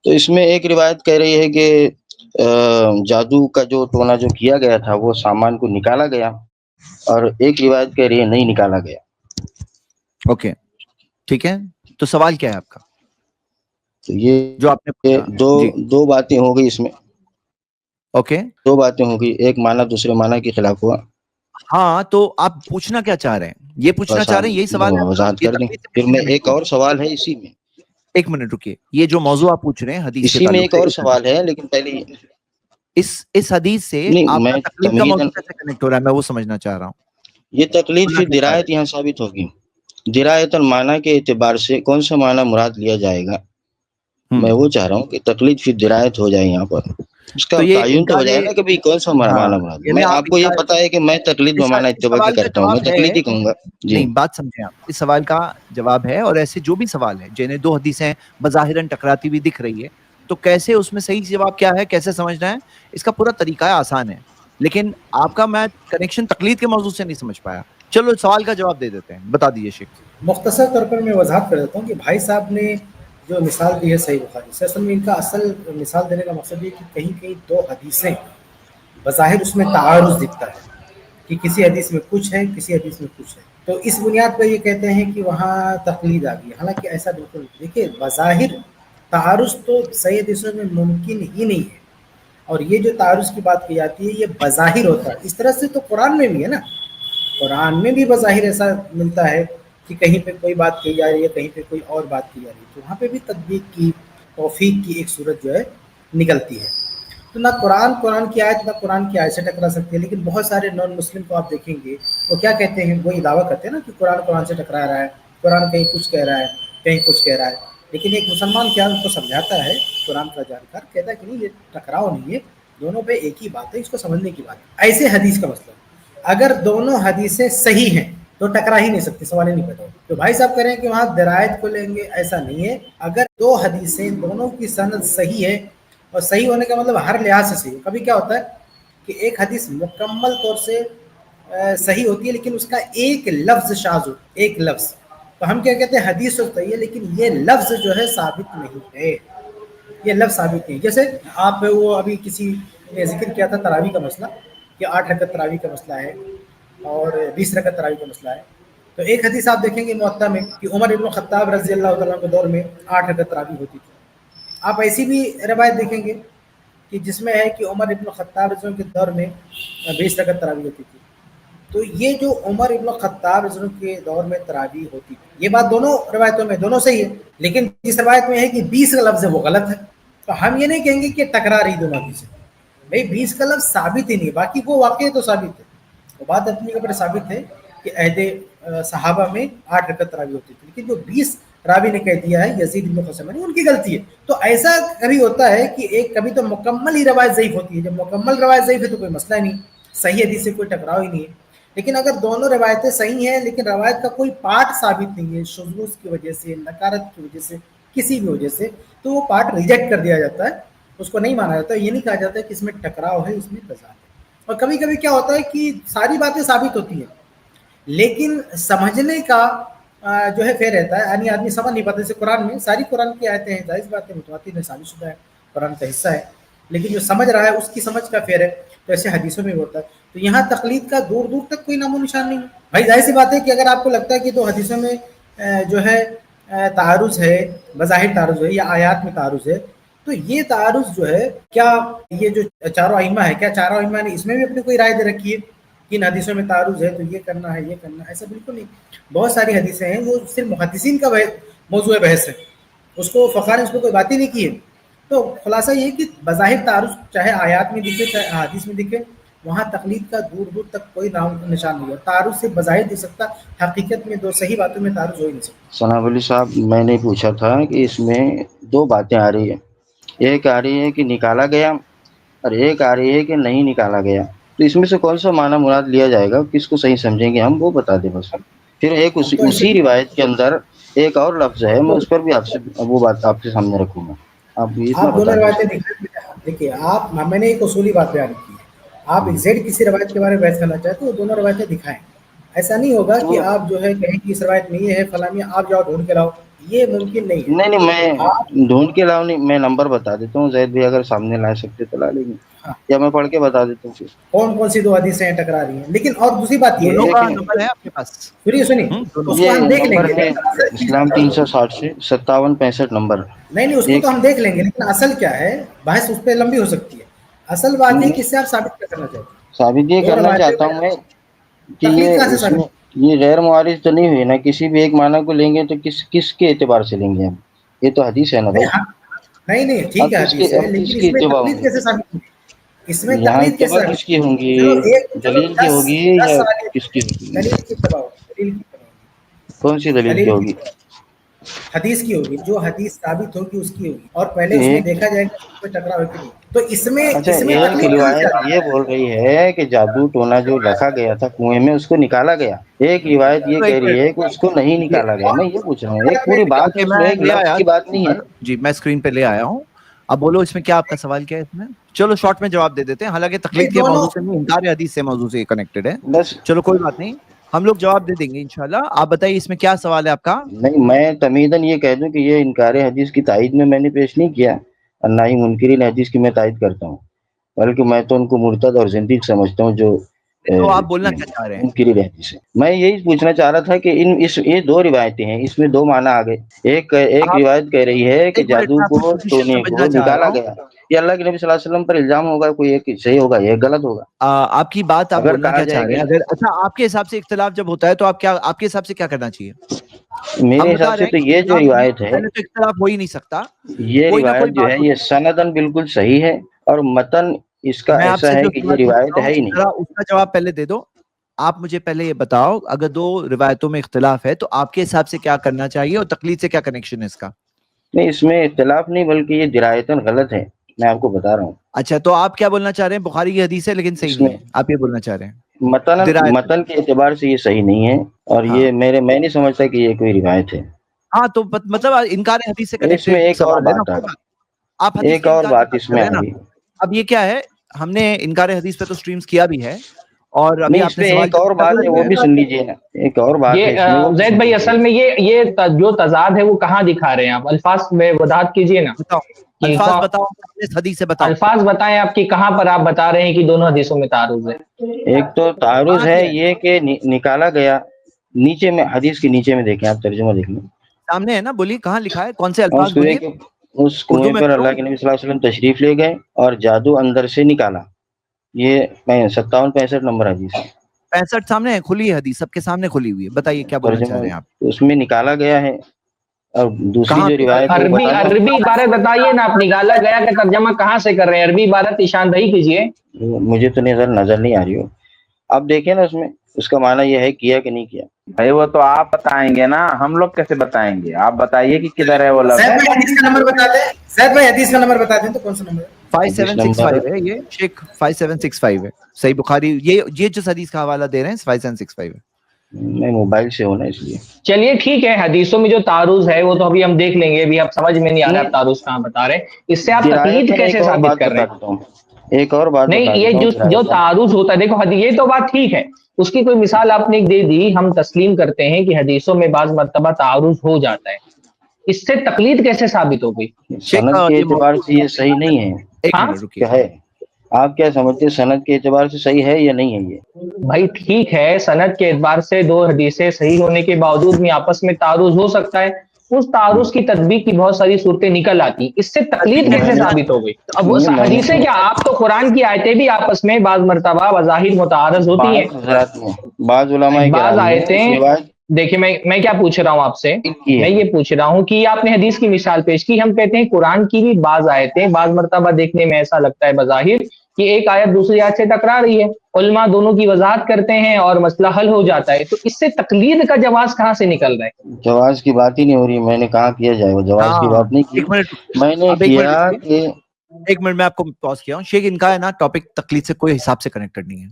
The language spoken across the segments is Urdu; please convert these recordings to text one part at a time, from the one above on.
تو اس میں ایک روایت کہہ رہی ہے کہ جادو کا جو ٹونا جو کیا گیا تھا وہ سامان کو نکالا گیا، اور ایک روایت کہہ رہی ہے نہیں نکالا گیا۔ اوکے ٹھیک ہے، تو سوال کیا ہے آپ کا تو یہ جو آپ نے پوچھا؟ جی دو باتیں ہو گئی اس میں، اوکے دو باتیں ہو گئی، ایک معنی دوسرے معنی کے خلاف ہوا۔ ہاں تو آپ پوچھنا کیا چاہ رہے ہیں؟ یہ پوچھنا بس چاہ آپ رہے ہیں، یہی سوال ہے آپ کا؟ وضاحت یہ کر دیں، تقلید سے پھر پیچھے میں نہیں ایک اور سوال ہے اسی میں، ایک منٹ رکیے، یہ جو موضوع آپ پوچھ رہے ہیں حدیث کے اسی میں تعلق ایک سے، اور سوال ہے، لیکن پہلے اس حدیث سے نہیں، آپ میں کا تقلید کا تمہیداً موضوع کیسے کنیکٹ ہو رہا ہے میں وہ سمجھنا چاہ رہا ہوں۔ یہ تقلید بولنا پھر کیا چاہ رہے درایت یہاں ثابت ہوگی، درایت المعنی کے اعتبار سے کون سا معنی مراد لیا جائے گا، ہیں؟ میں وہ چاہ رہا ہوں کہ تقلید پھر درایت ہو جائے، یہاں پر اس کا تو یہ تعین تو ہو انکار، جائے نا کہ بھئی کون سا ہاں معنی مراد۔ یعنی میں آپ آپ کو یہ انکار، پتا ہے کہ میں تقلید اس بمعنی اتباع کی سوال کا کرتا ہوں، میں جواب ہے، تقلید ہی کہوں گا جی۔ نہیں بات سمجھیں آپ، اس سوال کا جواب ہے، اور ایسے جو بھی سوال ہے جنہیں دو حدیثیں بظاہراً ٹکراتی ہوئی دکھ رہی ہے، تو کیسے اس میں صحیح جواب کیا ہے، کیسے سمجھنا ہے، اس کا پورا طریقہ آسان ہے، لیکن آپ کا میں کنیکشن تقلید کے موضوع سے نہیں سمجھ پایا۔ چلو سوال کا جواب دے دیتے ہیں، بتا دیجیے شیخ۔ مختصر طور پر میں وضاحت کر دیتا ہوں کہ بھائی صاحب نے جو مثال دی ہے صحیح بخاری سے، اصل میں ان کا اصل مثال دینے کا مقصد یہ کہ کہیں کہیں دو حدیثیں بظاہر اس میں تعارض دکھتا ہے کہ کسی حدیث میں کچھ ہے، کسی حدیث میں کچھ ہے، تو اس بنیاد پر یہ کہتے ہیں کہ وہاں تقلید آ گئی، حالانکہ ایسا بالکل نہیں۔ دیکھیے بظاہر تعارض تو صحیح حدیثوں میں ممکن ہی نہیں ہے، اور یہ جو تعارض کی بات کی جاتی ہے یہ بظاہر ہوتا ہے، اس طرح سے تو قرآن میں بھی ہے نا، قرآن میں بھی بظاہر ایسا ملتا ہے کہ کہیں پہ کوئی بات کہی جا رہی ہے، کہیں پہ کوئی اور بات کی جا رہی ہے، تو وہاں پہ بھی تطبیق کی، توفیق کی ایک صورت جو ہے نکلتی ہے۔ تو نہ قرآن کی آیت نہ قرآن کی آیت سے ٹکرا سکتی ہے، لیکن بہت سارے نان مسلم کو آپ دیکھیں گے وہ کیا کہتے ہیں، وہی دعویٰ کرتے ہیں نا کہ قرآن سے ٹکرا رہا ہے، قرآن کہیں کچھ کہہ رہا ہے، کہیں کچھ کہہ رہا ہے، لیکن ایک مسلمان کیا ان کو سمجھاتا ہے، قرآن کا جانکار کہتا ہے کہ نہیں یہ ٹکراؤ نہیں ہے، دونوں پہ ایک ہی بات ہے، اس کو سمجھنے کی بات ہے۔ ایسے حدیث کا مسئلہ اگر دونوں حدیثیں صحیح ہیں تو ٹکرا ہی نہیں سکتی، سوال ہی نہیں پیدا ہوتا۔ تو بھائی صاحب کہہ رہے ہیں کہ وہاں درایت کو لیں گے، ایسا نہیں ہے۔ اگر دو حدیثیں دونوں کی سند صحیح ہے، اور صحیح ہونے کا مطلب ہر لحاظ سے صحیح، کبھی کیا ہوتا ہے کہ ایک حدیث مکمل طور سے صحیح ہوتی ہے لیکن اس کا ایک لفظ شاذ ہوتا ہے، ایک لفظ، تو ہم کیا کہتے ہیں حدیث تو صحیح ہے لیکن یہ لفظ جو ہے ثابت نہیں ہے، یہ لفظ ثابت نہیں۔ جیسے آپ وہ ابھی کسی نے ذکر کیا تھا تراویح کا مسئلہ، کہ 8 رکعت تراویح کا مسئلہ ہے اور 20 رکعت تراویح کا مسئلہ ہے، تو ایک حدیث آپ دیکھیں گے موطا میں کہ عمر ابن خطاب رضی اللہ تعالیٰ کے دور میں 8 رکعت تراویح ہوتی تھی۔ آپ ایسی بھی روایت دیکھیں گے کہ جس میں ہے کہ عمر ابن خطاب رضی اللہ کے دور میں 20 رکعت تراویح ہوتی تھی۔ تو یہ جو عمر ابن خطاب رضی اللہ کے دور میں تراویح ہوتی تھی، یہ بات دونوں روایتوں میں دونوں صحیح ہے، لیکن جس روایت میں ہے کہ 20 کا لفظ ہے وہ غلط ہے، تو ہم یہ نہیں کہیں گے کہ ٹکرا رہی دونوں حدیثیں، بھائی 20 کا لفظ ثابت ہی نہیں ہے، باقی وہ واقعی تو ثابت ہے، وہ بات اپنی اوپر ثابت ہے کہ عہد صحابہ میں 8 رکعت تراویح ہوتی تھی، لیکن جو 20 راوی نے کہہ دیا ہے یزید بن خصیمہ نے، ان کی غلطی ہے۔ تو ایسا کبھی ہوتا ہے کہ ایک کبھی تو مکمل ہی روایت ضعیف ہوتی ہے، جب مکمل روایت ضعیف ہے تو کوئی مسئلہ نہیں، صحیح حدیث سے کوئی ٹکراؤ ہی نہیں ہے۔ لیکن اگر دونوں روایتیں صحیح ہیں لیکن روایت کا کوئی پارٹ ثابت نہیں ہے، شذوذ کی وجہ سے، نکارت کی وجہ سے، کسی بھی وجہ سے، تو وہ پارٹ ریجیکٹ کر دیا جاتا ہے، اس کو نہیں مانا جاتا، یہ نہیں کہا جاتا کہ اس میں ٹکراؤ ہے، اس میں تضاد ہے۔ اور کبھی کبھی کیا ہوتا ہے کہ ساری باتیں ثابت ہوتی ہیں لیکن سمجھنے کا جو ہے فیر رہتا ہے، یعنی آدمی سمجھ نہیں پاتا۔ جیسے قرآن میں ساری قرآن کی آیتیں ہیں، ظاہر بات ہے متواتر ہے، ثابت شدہ ہے، قرآن کا حصہ ہے، لیکن جو سمجھ رہا ہے اس کی سمجھ کا فیر ہے، تو ایسے حدیثوں میں ہوتا ہے۔ تو یہاں تقلید کا دور دور تک کوئی نام و نشان نہیں ہے۔ بھائی ظاہر سی بات ہے کہ اگر آپ کو لگتا ہے کہ دو حدیثوں میں جو ہے تعارض ہے، بظاہر تعارض ہے یا آیات میں تعارض ہے، تو یہ تعارض جو ہے کیا یہ جو چاروں ائمہ ہے، کیا چاروں ائمہ نے اس میں بھی اپنی کوئی رائے دے رکھی ہے کہ ان حدیثوں میں تعارض ہے تو یہ کرنا ہے، یہ کرنا ہے؟ ایسا بالکل نہیں۔ بہت ساری حدیثیں ہیں وہ صرف محدثین کا موضوع بحث ہے، اس کو فقہاء نے اس پہ کوئی بات ہی نہیں کی ہے۔ تو خلاصہ یہ کہ بظاہر تعارض چاہے آیات میں دکھے چاہے احادیث میں دکھے، وہاں تقلید کا دور دور تک کوئی نام نشان نہیں ہے۔ تعارض سے بظاہر دکھ سکتا، حقیقت میں دو صحیح باتوں میں تعارض ہو ہی نہیں سکتا۔ ثناء ولی صاحب، میں نے پوچھا تھا کہ اس میں دو باتیں آ رہی ہیں، ایک آ رہی ہے کہ نکالا گیا اور ایک آ رہی ہے کہ نہیں نکالا گیا، تو اس میں سے کون سا معنی مراد لیا جائے گا، کس کو صحیح سمجھیں گے ہم، وہ بتا دیں بس۔ پھر ایک ہم تو ایسے اسی روایت کے اندر ایک اور لفظ ہے، میں اس پر بھی آپ سے وہ بات آپ کے سامنے رکھوں گا، آپ اتنا آپ بتا دونوں دیں۔ روایتیں دکھائیں۔ دیکھیے آپ، میں نے ایک اصولی بات بیان کی ہے، آپ ایگزیکٹ کسی روایت کے بارے میں بحث کرنا چاہتے ہیں وہ دونوں روایتیں دکھائیں۔ ایسا نہیں ہوگا کہ تو آپ جو ہے کہیں کی اس روایت میں یہ ہے فلاں، آپ جاؤ ڈھونڈ کے لاؤ یہ ممکن نہیں ہے. نہیں میں ڈھونڈ کے لاؤں نہیں, میں نمبر بتا دیتا ہوں, زید بھی اگر سامنے لا سکتے تو لا لیں گے, یا میں پڑھ کے بتا دیتا ہوں پھر. کون کون سی 2 حدیثیں ٹکرا رہی ہیں. لیکن اور دوسری بات یہ دونوں ہے کا نمبر ہے آپ کے پاس؟ سنیے دونوں. اس کو یہ ہم دیکھ لیں نمبر گے. ہے اسلام 360 سے 5765 نمبر. نہیں اس کو تو ہم دیکھ لیں گے, لیکن اصل کیا ہے, بحث اس پہ لمبی ہو سکتی ہے. اصل بات ہے کہ اس سے آپ ثابت کیا کرنا چاہتے ہیں. ثابت یہ کرنا چاہتا ہوں میں کہ تقلید یہ کہاں سے اس ثابت؟ میں یہ غیر معارض تو نہیں ہوئی نا, کسی بھی ایک معنی کو لیں گے تو کس کے اعتبار سے لیں گے ہم, یہ تو حدیث ہے نا بھائی. نہیں ٹھیک ہے حدیث ہے, اب کس لیکن کی اس میں اتباع تقلید ہوں گی, کیسے ثابت ہوگی؟ اس میں یہاں تقلید کیسے اتباع ثابت؟ کس کی ہوں گی, چلو دلیل کی ہوگی 10 یا سوال کس کی ہوگی, دلیل کی اتباع ہوگی. دلیل کی اتباع ہوگی. کون سی دلیل کی ہوگی؟ حدیث کی ہوگی, جو حدیث ثابت ہوگی اس کی ہوگی, اور پہلے اس میں دیکھا جائے گا کوئی ٹکراؤ ہے کہ نہیں. تو اس میں اچھا, ایک تقلید کہاں سے روایت آتی یہ بول رہی ہے کہ جادو ٹونا جو رکھا گیا تھا کنویں میں اس کو نکالا گیا, ایک روایت یہ کہہ رہی ہے کہ اس کو نہیں نکالا گیا. میں یہ پوچھ رہا ہوں, ایک پوری بات ہے اوکے اس میں میں, ایک لے لفظ آیا کی بات نہیں ہے. جی, میں اسکرین پہ لے آیا ہوں. اب بولو اس میں کیا آپ کا سوال کیا ہے اس میں؟ چلو شارٹ میں جواب دے دیتے ہیں, حالانکہ تقلید کے موضوع سے نہیں, انکار حدیث سے موضوع سے کنیکٹڈ ہے. بس چلو کوئی بات نہیں, ہم لوگ جواب دے دیں گے انشاءاللہ. آپ بتائیے اس میں کیا سوال ہے آپ کا؟ نہیں, میں تمیداً یہ کہہ دوں کہ یہ انکار حدیث کی تائید میں نے پیش نہیں کیا, اور نہ ہی منکرین حدیث کی میں تائید کرتا ہوں, بلکہ میں تو ان کو مرتد اور زندیق سمجھتا ہوں جو تو آپ بولنا کیا چاہ رہے ہیں؟ منکرین حدیث ہے. میں یہی پوچھنا چاہ رہا تھا کہ یہ 2 روایتیں ہیں, اس میں 2 معنی آ گئے. ایک آپ روایت کہہ رہی ہے کہ ایک منٹ جادو میں آپ کی کو پوزیشن ٹونے کو سمجھنا چاہ رہا نکالا ہوں. گیا, یہ اللہ کے نبی صلی اللہ علیہ وسلم پر الزام ہوگا, کوئی ایک صحیح ہوگا, یہ غلط ہوگا. آپ کی بات آپ اگر بولنا کہا کیا چاہ جائے رہے کہ ہیں؟ اگر اچھا آپ کے حساب سے اختلاف جب ہوتا ہے تو آپ کے حساب سے کیا کرنا چاہیے؟ میرے ہم حساب بتا رہے سے ہیں تو کہ یہ جو اختلاف روایت ہے, پہلے تو اختلاف ہو ہی نہیں سکتا, یہ کوئی نہ کوئی روایت جو بات ہے ہوتی یہ سندن بالکل صحیح ہے, اور متن اس کا میں آپ ایسا سے ہے جو کہ سوال یہ پوچھ روایت رہا ہوں ہے ہی نہیں. ذرا اس کا جواب پہلے دے دو. آپ مجھے پہلے یہ بتاؤ, اگر 2 روایتوں میں اختلاف ہے تو آپ کے حساب سے کیا کرنا چاہیے, اور تقلید سے کیا کنیکشن ہے اس کا؟ نہیں, اس میں اختلاف نہیں, بلکہ یہ درایتاً غلط ہے, میں آپ کو بتا رہا ہوں. اچھا, تو آپ کیا بولنا چاہ رہے ہیں؟ بخاری کی حدیث ہے لیکن صحیح اس نہیں میں ہے, آپ یہ بولنا چاہ رہے ہیں درایت؟ متن کے اعتبار سے یہ صحیح نہیں ہے, اور ہاں یہ میں نہیں سمجھتا کہ یہ کوئی روایت ہے. ہاں, تو مطلب انکار حدیث سے اس میں کنیکٹڈ ایک اور سوال ہے نا, بات کوئی بات. آپ حدیث ایک کے اور انکار کی بات بات اس کر میں رہے آ ہیں نا. گئی. اب یہ کیا ہے, ہم نے انکار حدیث پہ تو سٹریمز کیا بھی ہے, اور ابھی نہیں, آپ اس نے پہ سوال ایک اور بات ہے, وہ بھی سن لیجئے نا, ایک اور بات ہے اس میں, وہ بھی زید سن بھائی لیجئے. اصل میں یہ جو تضاد ہے وہ کہاں دکھا رہے ہیں آپ؟ الفاظ میں وضاحت کیجئے نا. بتاؤ, الفاظ بتاؤ, حدیث سے بتاؤ. الفاظ بتائیں آپ کی, کہاں پر آپ بتا رہے ہیں کہ دونوں حدیثوں میں تعارض ہے؟ ایک تو تعارض کہاں ہے کیا یہ کہ نکالا گیا, نیچے میں حدیث کے نیچے میں دیکھیں, آپ ترجمہ دیکھ لیں, سامنے ہے نا, بولیے کہاں لکھا ہے, کون سے اور الفاظ بولیے. اس اردو کنویں میں پر کروں, اللہ کے نبی صلی اللہ علیہ وسلم تشریف لے گئے اور جادو اندر سے نکالا. یہ 5765 نمبر حدیث ہے. 65 سامنے ہے, کھلی ہے حدیث, سب کے سامنے کھلی ہوئی ہے. بتائیے کیا بولنا چاہ ترجمہ رہے ہیں آپ؟ اس میں نکالا گیا ہے, اور دوسری کہاں جو پہ روایت ہے وہ بتا دیں. عربی عبارت بتائیے نا آپ, نکالا گیا کا ترجمہ کہاں سے کر رہے ہیں؟ عربی عبارت نشاندہی کیجئے. مجھے تو نظر نہیں آ رہی ہو, آپ دیکھیں نا, اس میں اس کا معنی یہ ہے کیا کہ نہیں کیا. بھائی وہ تو آپ بتائیں گے نا, ہم لوگ کیسے بتائیں گے؟ آپ بتائیے کہ کدھر ہے وہ لفظ. زید بھائی حدیث کا نمبر بتا دیں, زید بھائی حدیث کا نمبر بتا دیں تو کون سا نمبر ہے؟ 5765 ہے یہ شیخ, 5765 ہے صحیح بخاری. یہ جو حدیث کا حوالہ دے رہے ہیں 5765 ہے. میں موبائل سے ہونا اس لیے. چلیے ٹھیک ہے, حدیثوں میں جو تعارض ہے وہ تو ابھی ہم دیکھ لیں گے, ابھی آپ سمجھ میں نہیں آ رہا آپ تعارض کہاں بتا رہے ہیں. اس سے آپ تقلید کیسے ثابت کر رہے ہیں؟ ایک اور بات نہیں, بتا یہ دیتا ہوں. جو تعارض ہوتا ہے, دیکھو یہ تو بات ٹھیک ہے, اس کی کوئی مثال آپ نے دے دی, ہم تسلیم کرتے ہیں کہ حدیثوں میں بعض مرتبہ تعارض ہو جاتا ہے. اس سے تقلید کیسے ثابت ہو گئی؟ سند کے اعتبار سے یہ صحیح نہیں ہے. ایک ہاں منٹ رکیے. کیا ہے, آپ کیا سمجھتے ہیں سند کے اعتبار سے صحیح ہے یا نہیں ہے؟ یہ بھائی ٹھیک ہے, سند کے اعتبار سے 2 حدیثیں صحیح ہونے کے باوجود بھی آپس میں تعارض ہو سکتا ہے. اس تعارض کی تطبیق کی بہت ساری صورتیں نکل آتی, اس سے تقلید کیسے ثابت ہو گئی؟ اب وہ حدیثیں کیا, آپ تو قرآن کی آیتیں بھی آپس میں بعض مرتبہ بظاہر متعارض ہوتی ہیں. بعض علماء بعض کرام نے اس آیتیں, روایت دیکھیے میں کیا پوچھ رہا ہوں آپ سے, کی میں ہے. یہ پوچھ رہا ہوں کہ آپ نے حدیث کی مثال پیش کی, ہم کہتے ہیں قرآن کی بھی بعض آیتیں بعض مرتبہ دیکھنے میں ایسا لگتا ہے بظاہر کہ ایک آیت دوسری آیت سے ٹکرا رہی ہے, علماء دونوں کی وضاحت کرتے ہیں اور مسئلہ حل ہو جاتا ہے. تو اس سے تقلید کا جواز کہاں سے نکل رہا ہے؟ جواز کی بات ہی نہیں ہو رہی, میں نے کہا کیا جائے, وہ جواز کی ہاں, بات نہیں کی, ایک منٹ, میں نے اب ایک منٹ کیا رکیے, کہ ایک منٹ میں آپ کو پاس کیا ہوں. شیخ ان کا ہے نا ٹاپک تقلید سے کوئی حساب سے کنیکٹڈ نہیں ہے.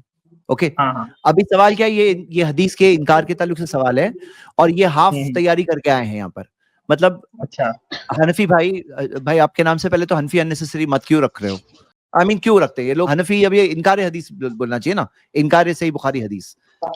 اوکے, ہاں ابھی سوال کیا, یہ حدیث کے انکار کے تعلق سے سوال ہے, اور یہ ہاف تیاری کر کے آئے ہیں یہاں پر. مطلب اچھا, حنفی بھائی آپ کے نام سے پہلے تو حنفی اننیسیسری مت کیوں رکھ رہے ہو؟ کیوں رکھتے ہیں یہ لوگ حنفی؟ اب یہ انکار حدیث بولنا چاہیے نا, انکار صحیح بخاری حدیث.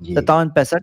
57-65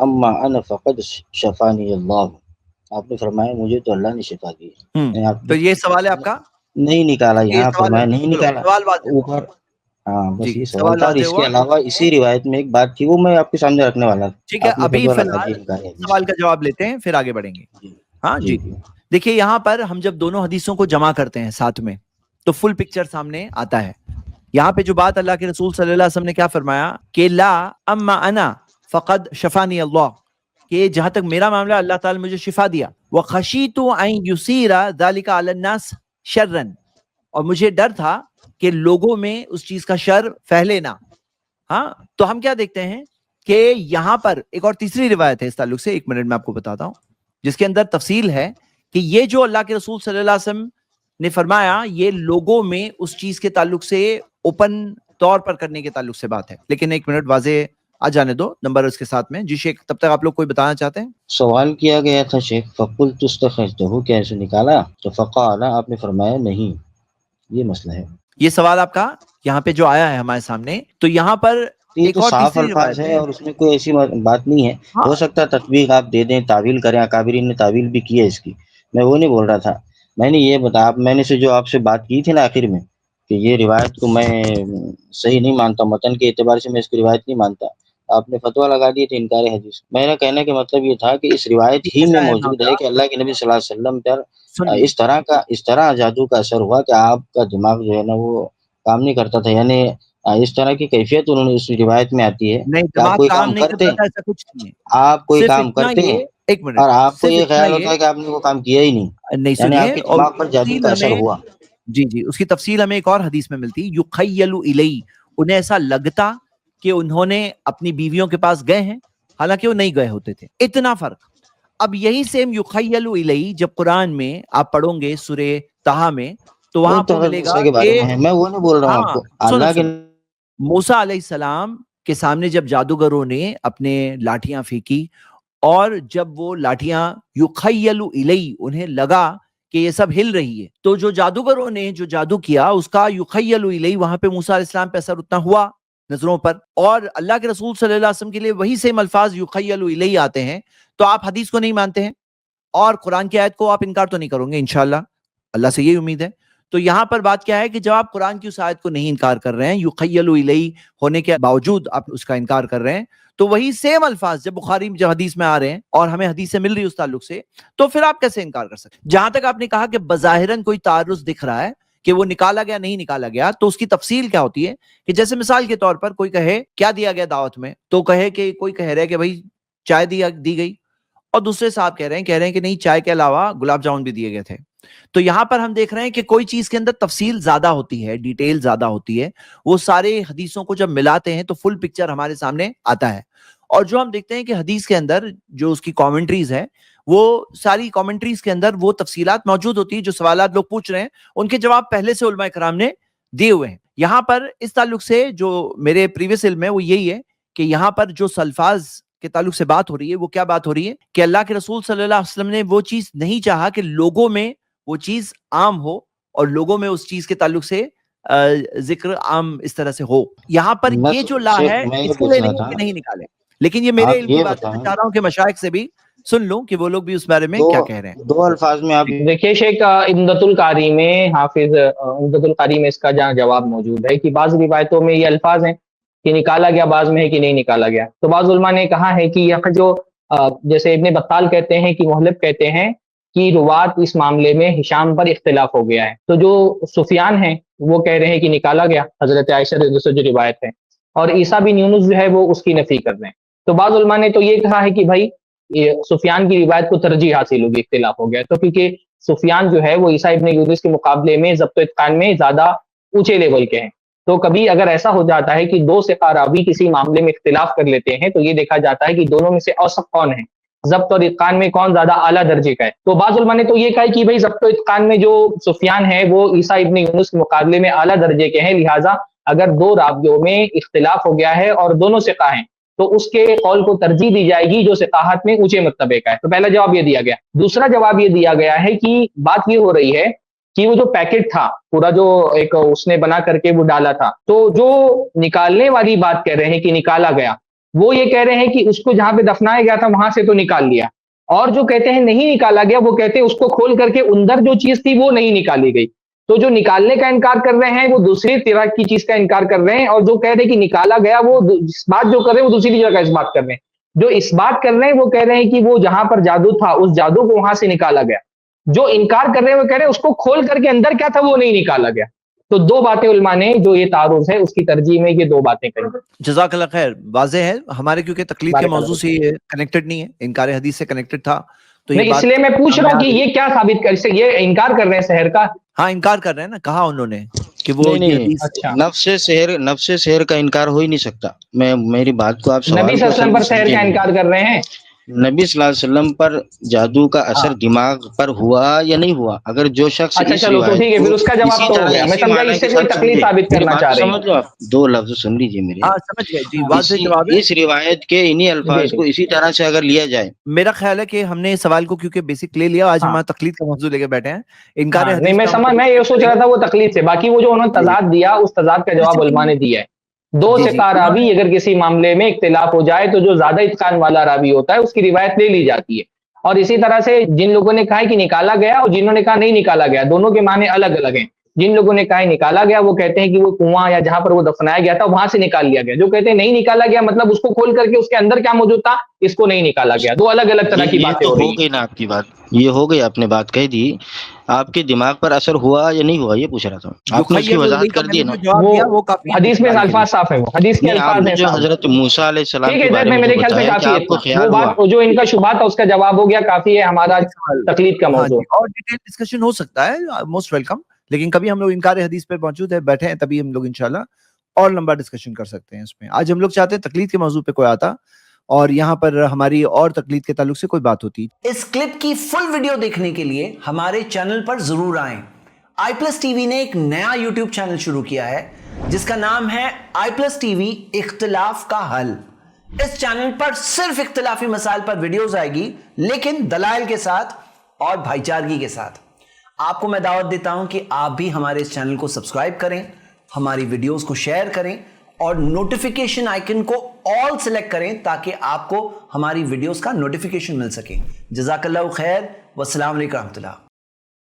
اما انا فقد شفانی اللہ، آپ نے فرمایا مجھے تو اللہ نے شفا دی ہے۔ تو یہ سوال ہے آپ کا؟ نہیں نکالا، یہ یہاں سوال فرمایا نہیں چلو نکالا سوال واضح ہوا۔ اوپر۔ ہاں بس جی یہ سوال سوال تھا، اور واضح اس کے ہوا، علاوہ اسی روایت میں ایک بات تھی، وہ میں آپ کے سامنے رکھنے والا تھا۔ ٹھیک ہے، آپ نے ابھی فتویٰ فی لگا الحال دیا انکار حدیث۔ سوال کا جواب لیتے ہیں پھر آگے بڑھیں گے۔ جی ہاں جی جی، دیکھیے یہاں پر ہم جب دونوں حدیثوں کو جمع کرتے ہیں ساتھ میں تو فل پکچر سامنے آتا ہے۔ یہاں پہ جو بات اللہ کے رسول صلی اللہ علیہ وسلم نے کیا فرمایا کہ لا اما انا فقد شفانی اللہ، کہ جہاں تک میرا معاملہ اللہ تعالی نے مجھے شفا دیا، وخشیت ان یصیر ذلک علی الناس شرا، اور مجھے ڈر تھا کہ لوگوں میں اس چیز کا شر پھیلے نہ۔ ہاں تو ہم کیا دیکھتے ہیں کہ یہاں پر ایک اور تیسری روایت ہے اس تعلق سے، ایک منٹ میں آپ کو بتاتا ہوں، جس کے اندر تفصیل ہے کہ یہ جو اللہ کے رسول صلی اللہ علیہ وسلم نے فرمایا یہ لوگوں میں اس چیز کے تعلق سے اوپن طور پر کرنے کے تعلق سے بات ہے۔ لیکن ایک منٹ واضح آ جانے دو نمبر اس کے ساتھ میں۔ جی شیخ، تب تک آپ لوگ کوئی بتانا چاہتے ہیں؟ سوال کیا گیا تھا شیخ فقلت استخرجتہ، کیا اسے نکالا؟ تو فقال، آپ نے فرمایا نہیں، یہ مسئلہ ہے۔ یہ سوال آپ کا یہاں پہ جو آیا ہے ہمارے سامنے، تو یہاں پر یہ ایک تو اور صاف تیسری الفاظ روایت ہے ہے۔ اور اس میں کوئی ایسی بات نہیں ہے۔ ہاں ہو سکتا ہے تطبیق آپ دے دیں، تعویل کریں، اکابرین نے تعویل بھی کی ہے اس کی، میں وہ نہیں بول رہا تھا۔ میں نے یہ بتا، میں نے جو آپ سے بات کی تھی نا آخر میں، کہ یہ روایت کو میں صحیح نہیں مانتا، متن کے اعتبار سے میں اس کی روایت نہیں مانتا، آپ نے فتویٰ لگا دیے تھے انکار حدیث۔ میرا کہنے کا مطلب یہ تھا کہ اس روایت ہی میں ایسا ہے موجود معاملہ، ہے کہ اللہ کے نبی صلی اللہ علیہ وسلم پر سن لیں اس طرح جادو کا اثر ہوا کہ آپ کا دماغ جو ہے نا وہ کام نہیں کرتا تھا، یعنی اس طرح کی کیفیت انہوں نے اس روایت میں آتی ہے نہیں، کہ آپ دماغ کوئی کام کام نہیں کرتے کرتا ہیں، تھا ایسا کچھ نہیں ہے، آپ کوئی صرف کام اتنا کرتے ہیں یہ، ایک منٹ، اور آپ کو صرف یہ اتنا خیال ہوتا یہ ہے کہ آپ نے وہ کام کیا ہی نہیں، نہیں یعنی آپ سنیے، کے اور دماغ پر جادو تفصیل کا اثر ہمیں، ہوا۔ جی جی اس کی تفصیل ہمیں ایک اور حدیث میں ملتی، یخیل الی، انہیں ایسا لگتا کہ انہوں نے اپنی بیویوں کے پاس گئے ہیں حالانکہ وہ نہیں گئے ہوتے تھے، اتنا فرق۔ اب یہی سیم یخیل الی جب قرآن میں آپ پڑھو گے سورہ طٰہٰ میں تو وہاں وہ آپ تو کو ملے گا دوسرے کے بارے کہ میں ہے، میں وہ نہیں بول رہا ہوں آپ ہاں کو، سنو اللہ کے سنو، موسیٰ علیہ السلام کے سامنے جب جادوگروں نے اپنے لاٹھیاں پھینکی اور جب وہ لاٹھیاں یخیل الی انہیں لگا کہ یہ سب ہل رہی ہے، تو جو جادوگروں نے جو جادو کیا اس کا یخیل الی وہاں پہ موسیٰ علیہ السلام پہ اثر اتنا ہوا نظروں پر، اور اللہ کے رسول صلی اللہ علیہ وسلم کے لیے وہی سیم الفاظ یخیل الی آتے ہیں، تو آپ حدیث کو نہیں مانتے ہیں اور قرآن کی آیت کو آپ انکار تو نہیں کرو گے انشاءاللہ، اللہ سے یہی امید ہے۔ تو یہاں پر بات کیا ہے کہ جب آپ قرآن کی اس آیت کو نہیں انکار کر رہے ہیں، یخیل الی ہونے کے باوجود آپ اس کا انکار کر رہے ہیں، تو وہی سیم الفاظ جب بخاری جب حدیث میں آ رہے ہیں اور ہمیں حدیث سے مل رہی ہے اس تعلق سے، تو پھر آپ کیسے انکار کر سکتے؟ جہاں تک آپ نے کہا کہ بظاہراً کوئی تعارض دکھ رہا ہے کہ وہ نکالا گیا نہیں نکالا گیا، تو اس کی تفصیل کیا ہوتی ہے کہ جیسے مثال کے طور پر کوئی کہے کیا دیا گیا دعوت میں، تو کہے کہ کوئی کہہ رہا ہے کہ بھائی چائے دی گئی، اور دوسرے صاحب کہہ رہے ہیں کہ نہیں چائے کے علاوہ گلاب جامن بھی دیے گئے تھے۔ تو یہاں پر ہم دیکھ رہے ہیں کہ کوئی چیز کے اندر تفصیل زیادہ ہوتی ہے، ڈیٹیل زیادہ ہوتی ہے، وہ سارے حدیثوں کو جب ملاتے ہیں تو فل پکچر ہمارے سامنے آتا ہے۔ اور جو ہم دیکھتے ہیں کہ حدیث کے اندر جو اس کی کامنٹریز ہے، وہ ساری کامنٹریز کے اندر وہ تفصیلات موجود ہوتی ہیں، جو سوالات لوگ پوچھ رہے ہیں ان کے جواب پہلے سے علماء کرام نے دیے ہوئے ہیں۔ یہاں پر اس تعلق سے جو میرے پریویس علم ہے وہ یہی ہے کہ یہاں پر جو الفاظ کے تعلق سے بات ہو رہی ہے وہ کیا بات ہو رہی ہے کہ اللہ کے رسول صلی اللہ علیہ وسلم نے وہ چیز نہیں چاہا کہ لوگوں میں وہ چیز عام ہو اور لوگوں میں اس چیز کے تعلق سے ذکر عام اس طرح سے ہو۔ یہاں پر میں یہ جو لا شیخ ہے میں یہ اس کے پوچھ لیے رہا نہیں تھا، کہ نہیں نکالے، لیکن یہ میرے آپ علم کی یہ بات ہے، میں بتائیں، چاہ رہا ہوں کہ مشائخ سے بھی سن لوں کہ وہ لوگ بھی اس بارے میں کیا کہہ رہے ہیں۔ دو الفاظ میں آپ دیکھیے شیخ، عمدۃ القاری میں حافظ عمدۃ القاری میں اس کا جہاں جواب موجود ہے کہ بعض روایتوں میں یہ الفاظ ہیں کہ نکالا گیا، بعض میں ہے کہ نہیں نکالا گیا۔ تو بعض علماء نے کہا ہے کہ یہ جو جیسے ابن بطال کہتے ہیں کہ محلب کہتے ہیں کہ روات اس معاملے میں ہشام پر اختلاف ہو گیا ہے، تو جو سفیان ہیں وہ کہہ رہے ہیں کہ نکالا گیا حضرت عائشہ رضی اللہ عنہا سے جو روایت ہے، اور عیسیٰ بن یونس جو ہے وہ اس کی نفی کر رہے ہیں۔ تو بعض علماء نے تو یہ کہا ہے کہ بھائی یہ سفیان کی روایت کو ترجیح حاصل ہوگی، اختلاف ہو گیا تو، کیونکہ سفیان جو ہے وہ عیسیٰ ابن یونس کے مقابلے میں ضبط و اتقان میں زیادہ اونچے لیول کے ہیں۔ تو کبھی اگر ایسا ہو جاتا ہے کہ دو ثقہ راوی کسی معاملے میں اختلاف کر لیتے ہیں تو یہ دیکھا جاتا ہے کہ دونوں میں سے اوثق کون ہے، ضبط اور اتقان میں کون زیادہ اعلیٰ درجے کا ہے۔ تو بعض علماء نے تو یہ کہا کہ بھائی ضبط و اتقان میں جو سفیان ہے وہ عیسیٰ ابن یونس کے مقابلے میں اعلیٰ درجے کے ہیں، لہٰذا اگر دو راویوں میں اختلاف ہو گیا ہے اور دونوں ثقہ ہیں تو اس کے قول کو ترجیح دی جائے گی جو ثقاہت میں اونچے مرتبے کا ہے۔ تو پہلا جواب یہ دیا گیا۔ دوسرا جواب یہ دیا گیا ہے کہ بات یہ ہو رہی ہے کہ وہ جو پیکٹ تھا پورا جو ایک اس نے بنا کر کے وہ ڈالا تھا، تو جو نکالنے والی بات کہہ رہے ہیں کہ نکالا گیا، وہ یہ کہہ رہے ہیں کہ اس کو جہاں پہ دفنایا گیا تھا وہاں سے تو نکال لیا، اور جو کہتے ہیں نہیں نکالا گیا وہ کہتے ہیں اس کو کھول کر کے اندر جو چیز تھی وہ نہیں نکالی گئی. تو جو نکالنے کا انکار کر رہے ہیں وہ دوسری طرح کی چیز کا انکار کر رہے ہیں، اور جو کہہ رہے ہیں کہ نکالا گیا وہ اس بات جو کر رہے ہیں وہ دوسری جگہ کا اس بات کر رہے ہیں. جو اس بات کر رہے ہیں وہ کہہ رہے ہیں کہ وہ جہاں پر جادو تھا اس جادو کو وہاں سے نکالا گیا. جو انکار کر رہے ہیں وہ کہہ رہے ہیں اس کو کھول کر کے اندر کیا تھا وہ نہیں نکالا گیا. تو دو باتیں علماء نے جو یہ تعارض ہے اس کی ترجیح میں یہ دو باتیں کری. جزاک اللہ خیر. واضح ہے ہمارے کیونکہ تقلید کے موضوع سے یہ کنیکٹڈ نہیں ہے، انکار حدیث سے کنیکٹڈ تھا تو یہ نہیں، اس بات لیے میں پوچھ رہا ہوں کہ یہ کیا ثابت کر یہ انکار کر رہے ہیں سحر کا. ہاں انکار کر رہے ہیں نا، کہا انہوں نے کہ وہ نہیں یہ نہیں، حدیث اچھا، نفس سحر کا انکار ہو ہی نہیں سکتا. میں میری بات کو آپ نبی سوال صلی اللہ کو علیہ وسلم پر سحر سمجھیں کا نہیں. انکار کر رہے ہیں. نبی صلی اللہ علیہ وسلم پر جادو کا اثر دماغ پر ہوا یا نہیں ہوا؟ اگر جو شخص اچھا اس چلو تو روایت ٹھیک ہے، کو پھر اس کا جواب اسی تو ہو طرح گیا. میں اسی سمجھا معنی اس سے کے کوئی ساتھ تقلید سمجھے، ثابت میری کرنا بات چاہ رہے ہیں. سمجھ لو آپ. دو لفظ سن لیجیے میرے. ہاں سمجھ گئے جی، واضح جواب ہے. اس روایت کے انہی الفاظ کو اسی طرح سے اگر لیا جائے. میرا خیال ہے کہ ہم نے اس سوال کو کیونکہ بیسک لے لیا، آج ہمارا تقلید کا موضوع لے کے بیٹھے ہیں. انکار نہیں حدیث میں کا سمجھ، میں یہ سوچ رہا تھا وہ تقلید سے، باقی وہ جو انہوں نے تضاد دیا اس تضاد کا جواب علماء نے دیا ہے. دو جی سے راوی اگر کسی معاملے میں اختلاف ہو جائے تو جو زیادہ اتقان والا راوی ہوتا ہے اس کی روایت لے لی جاتی ہے. اور اسی طرح سے جن لوگوں نے کہا ہے کہ نکالا گیا اور جنہوں نے کہا نہیں نکالا گیا، دونوں کے معنی الگ الگ ہیں. جن لوگوں نے کہا ہے نکالا گیا وہ کہتے ہیں کہ وہ کنواں یا جہاں پر وہ دفنایا گیا تھا وہاں سے نکال لیا گیا. جو کہتے ہیں نہیں نکالا گیا مطلب اس کو کھول کر کے اس کے اندر کیا موجود تھا اس کو نہیں نکالا گیا. دو الگ الگ طرح کی یہ باتیں تو ہو رہی ہو ہیں. گئی نا آپ کی بات، یہ ہو گئی، آپ نے بات کہہ دی. آپ کے دماغ پر اثر ہوا یا نہیں ہوا یہ پوچھ رہا تھا. آپ نے اس کی وضاحت کر دی نا. وہ حدیث میں الفاظ صاف ہیں، وہ حدیث کے نہیں، آپ الفاظ نے ہیں جو صاف. حضرت موسیٰ علیہ السلام ٹھیک کے ہے بارے میں میں جو میرے خیال سے بتایا کہ کافی آپ کو اتنا، خیال وہ ہوا. بات جو ان کا شبہات تھا اس کا جواب ہو گیا، کافی ہے ہمارا تقلید کا ہاں موضوع. جی، اور ڈیٹیل ڈسکشن ہو سکتا ہے، موسٹ ویلکم. لیکن کبھی ہم لوگ انکار حدیث پہ موجود ہے، بیٹھے ہیں، تبھی ہم لوگ انشاءاللہ اور لمبا ڈسکشن کر سکتے ہیں اس میں. آج ہم لوگ چاہتے ہیں تقلید کے موضوع پہ کوئی آتا اور یہاں پر ہماری اور تقلید کے تعلق سے کوئی بات ہوتی. اس کلپ کی فل ویڈیو دیکھنے کے لیے ہمارے چینل پر ضرور آئیں. آئی پلس ٹی وی نے ایک نیا یوٹیوب چینل شروع کیا ہے جس کا نام ہے آئی پلس ٹی وی اختلاف کا حل. اس چینل پر صرف اختلافی مسائل پر ویڈیوز آئے گی، لیکن دلائل کے ساتھ اور بھائی چارگی کے ساتھ. آپ کو میں دعوت دیتا ہوں کہ آپ بھی ہمارے اس چینل کو سبسکرائب کریں، ہماری ویڈیوز کو شیئر کریں اور نوٹیفیکیشن آئیکن کو آل سلیکٹ کریں تاکہ آپ کو ہماری ویڈیوز کا نوٹیفیکیشن مل سکے. جزاک اللہ خیر، والسلام علیکم ورحمۃ اللہ.